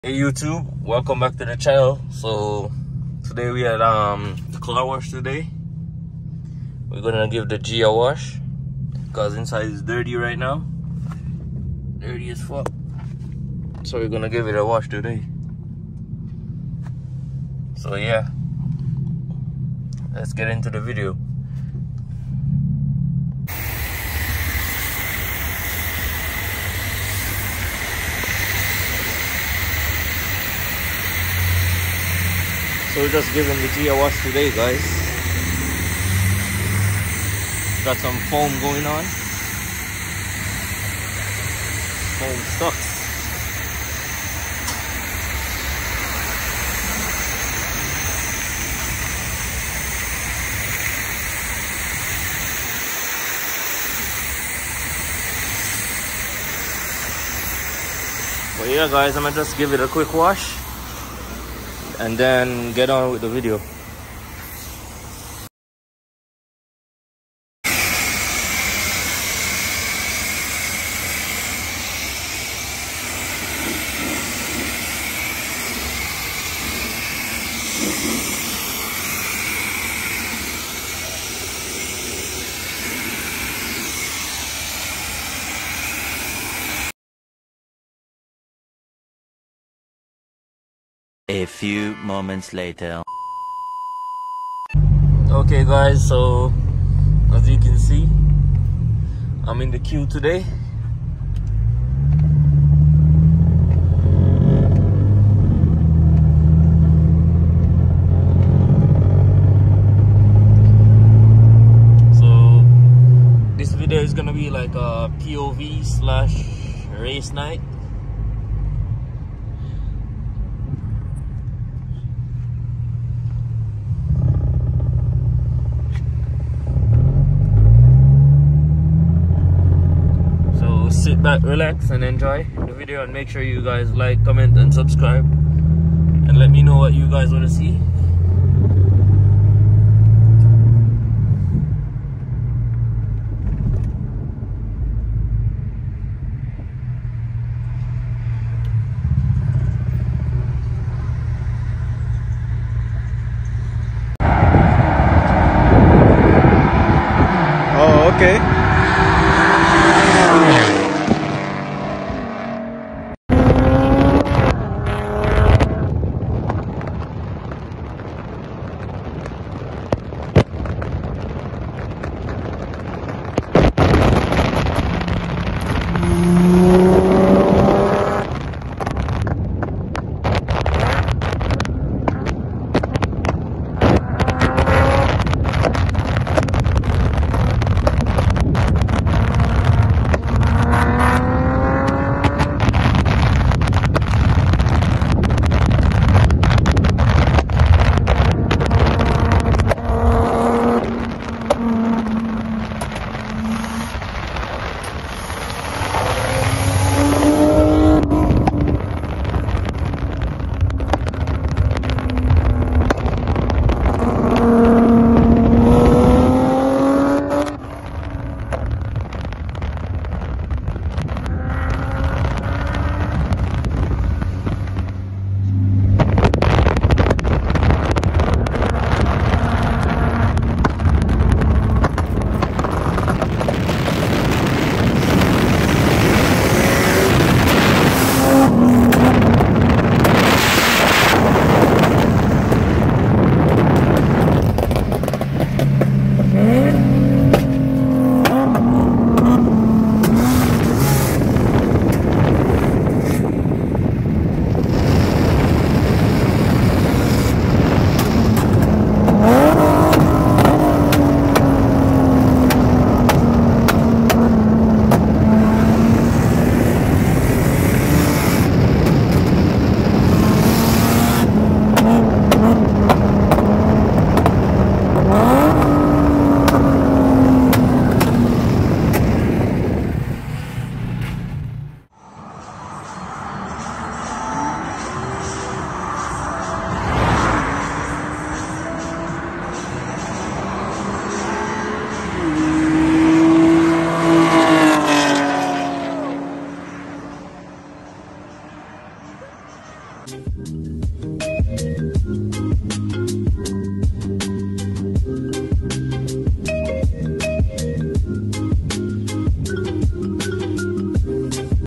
Hey YouTube, welcome back to the channel. So today we had the car wash today. We're gonna give the G a wash because inside is dirty right now. Dirty as fuck. So we're gonna give it a wash today. So yeah, let's get into the video. So we're just giving the G a wash today, guys. Got some foam going on. Foam sucks. But yeah, guys, I'm gonna just give it a quick wash and then get on with the video. A few moments later. Okay guys, so as you can see, I'm in the queue today. So this video is gonna be like a POV slash race night. Sit back, relax, and enjoy the video, and make sure you guys like, comment, and subscribe, and let me know what you guys want to see. Oh, okay.